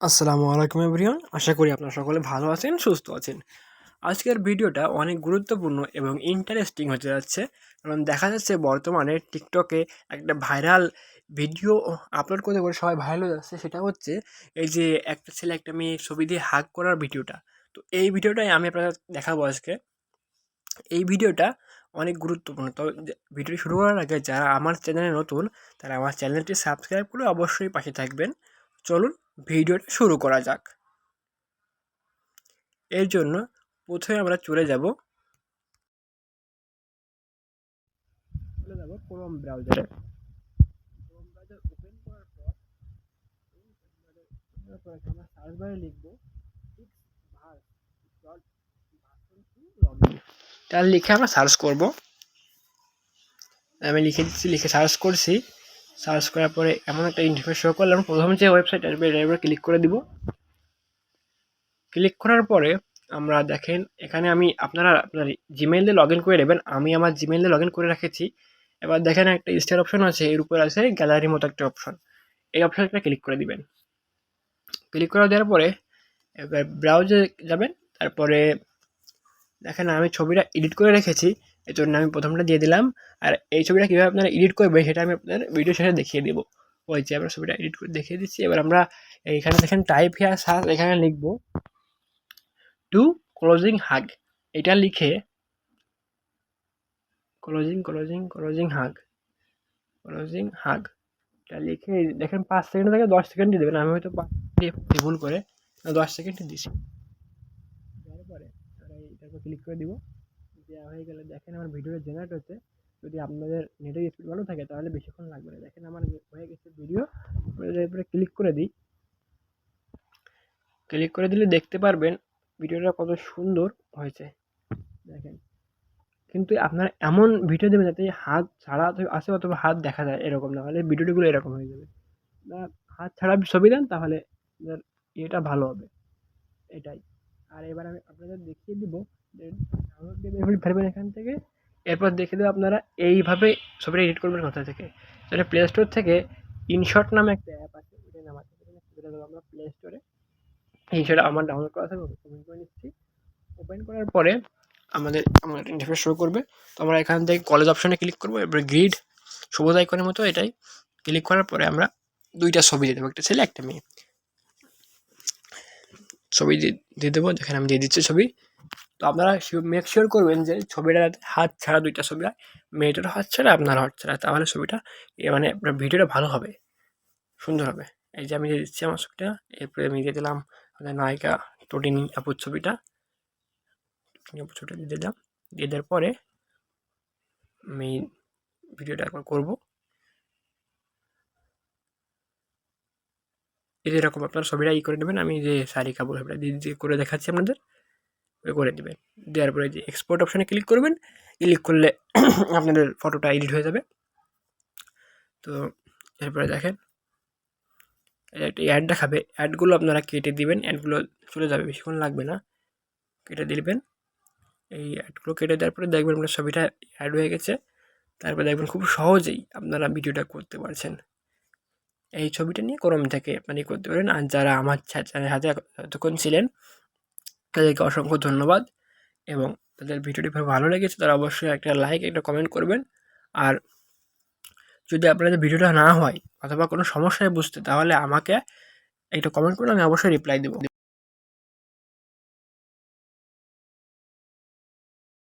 আসসালামু আলাইকুম এভরিওয়ান। আশা করি আপনারা সকলে ভালো আছেন, সুস্থ আছেন। আজকের ভিডিওটা অনেক গুরুত্বপূর্ণ এবং ইন্টারেস্টিং হতে যাচ্ছে। কারণ দেখা যাচ্ছে বর্তমানে টিকটকে একটা ভাইরাল ভিডিও আপলোড করতে করে সবাই ভাইরাল হয়ে যাচ্ছে। সেটা হচ্ছে এই যে একটা ছেলে একটা মেয়ে ছবি দিয়ে হাগ করার ভিডিওটা। তো এই ভিডিওটাই আমি আপনাদের দেখাবো আজকে। এই ভিডিওটা অনেক গুরুত্বপূর্ণ। তবে ভিডিওটি শুরু করার আগে যারা আমার চ্যানেলে নতুন তারা আমার চ্যানেলটি সাবস্ক্রাইব করে অবশ্যই পাশে থাকবেন। চলুন ভিডিওটা শুরু করা যাক। এর জন্য প্রথমে আমরা চলে যাব ক্রোম ব্রাউজারে। ক্রোম ব্রাউজার ওপেন করার পর আমরা সার্চ বারে লিখব xvars.version2login। তার লিখে আমরা সার্চ করব। আমি লিখে দিচ্ছি, লিখে সার্চ করছি। সার্চ করার পরে এমন একটা ইন্টারফেস শো করলাম। প্রথমে যে ওয়েবসাইট আসবে এটার উপরে ক্লিক করে দিব। ক্লিক করার পরে আমরা দেখেন এখানে আপনারা আপনার জিমেইল দিয়ে লগ ইন করে নেবেন। আমি আমার জিমেইল দিয়ে লগ ইন করে রেখেছি। এবার দেখেন একটা স্টার অপশন আছে, এর উপর আছে গ্যালারির মতো একটা অপশন। এই অপশনটা ক্লিক করে দিবেন। ক্লিক করে দেওয়ার পরে এবার ব্রাউজে যাবেন। তারপরে দেখেন আমি ছবিটা এডিট করে রেখেছি, এই জন্য আমি প্রথমটা দিয়ে দিলাম। আর এই ছবিটা কীভাবে আপনারা এডিট করবেন সেটা আমি আপনাদের ভিডিও শেষে দেখিয়ে দেবো। ওই যে আমরা ছবিটা এডিট করে দেখিয়ে দিচ্ছি। এবার আমরা এইখানে দেখেন টাইপ হিয়ার সার্চ, এখানে লিখবো টু ক্লোজিং হাগ। এটা লিখে ক্লোজিং হাগ এটা লিখে দেখেন 5 সেকেন্ড থেকে 10 সেকেন্ড দেবেন। আমি হয়তো ভুল করে 10 সেকেন্ড দিছি। দেওয়ার পরে এটার উপর ক্লিক করে দিব। দেওয়া হয়ে গেলে দেখেন আমার ভিডিওটা জেনারেট হচ্ছে। যদি আপনাদের নেটের স্পিড ভালো থাকে তাহলে বেশিক্ষণ লাগবে না। দেখেন আমার হয়ে গেছে ভিডিও। এরপরে ক্লিক করে দিই। ক্লিক করে দিলে দেখতে পারবেন ভিডিওটা কত সুন্দর হয়েছে। দেখেন, কিন্তু আপনারা এমন ভিডিও দেবেন যাতে হাত ছাড়া আছে অথবা হাত দেখা যায়, এরকম না হলে ভিডিওগুলো এরকম হয়ে যাবে। না, হাত ছাড়া ছবি দেন তাহলে ইয়েটা ভালো হবে, এটাই। আর এবার আমি আপনাদের দেখিয়ে দিব যে ডাউনলোড দিয়ে ফেলবেন এখান থেকে। এরপর দেখে দেবো আপনারা এইভাবে ছবিটা এডিট করবেন কোথা থেকে। সেটা প্লে স্টোর থেকে ইনশট নামে একটা অ্যাপ আছে, এটা নামাতে হবে। আমরা প্লে স্টোরে ইনশট আমার ডাউনলোড করা থাকবে, ওপেন করে নিচ্ছি। ওপেন করার পরে আমার ইন্টারফেস শো করবে। তো আমরা এখান থেকে কলেজ অপশনে ক্লিক করবো। এরপরে গ্রিড সবুজ আইকনের মতো এটাই ক্লিক করার পরে আমরা দুইটা ছবি দিয়ে দেবো, একটা ছেলে একটা মেয়ে। ছবি দিয়ে দেবো, যেখানে আমি দিয়ে দিচ্ছি ছবি। তো আপনারা মেক শিওর করবেন যে ছবিটা যাতে হাত ছাড়া দুইটা ছবি হয়, মেয়েটার হাত ছাড়া আপনার হাত ছাড়া, তাহলে ছবিটা মানে আপনার ভিডিওটা ভালো হবে, সুন্দর হবে। এই যে আমি দিয়ে দিচ্ছি আমার ছবিটা। এরপরে আমি দিয়ে দিলাম আমাদের নায়িকা টোটিনি আপুর ছবিটা। ছবিটা দিয়ে দিলাম। দিয়ে দেওয়ার পরে আমি ভিডিওটা একবার করবো। এই যে এরকম আপনারা ছবিটা করে নেবেন। আমি যে শাড়ি কাপড় ছবিটা দিয়ে করে দেখাচ্ছি আপনাদের, করে দেবেন। দেওয়ার পরে যে এক্সপোর্ট অপশানে ক্লিক করবেন। ক্লিক করলে আপনাদের ফটোটা এডিট হয়ে যাবে। তো এরপরে দেখেন একটা অ্যাড দেখাবে, অ্যাডগুলো আপনারা কেটে দিবেন। অ্যাডগুলো চলে যাবে, বেশিক্ষণ লাগবে না, কেটে দিবেন। এই অ্যাডগুলো কেটে দেওয়ার পরে দেখবেন আপনার ছবিটা অ্যাড হয়ে গেছে। তারপরে দেখবেন খুব সহজেই আপনারা ভিডিওটা করতে পারছেন। এই ছবিটা নিয়ে ক্রোম থেকে আপনি করতে পারেন। আর যারা আমার চ্যানেলের সাথে এতক্ষণ ছিলেন তাদেরকে অসংখ্য ধন্যবাদ। এবং তাদের ভিডিওটি ভালো লেগেছে তারা অবশ্যই একটা লাইক, একটা কমেন্ট করবেন। আর যদি আপনাদের ভিডিওটা না হয় অথবা কোনো সমস্যায় বুঝতে, তাহলে আমাকে একটা কমেন্ট করলে আমি অবশ্যই রিপ্লাই দেবো।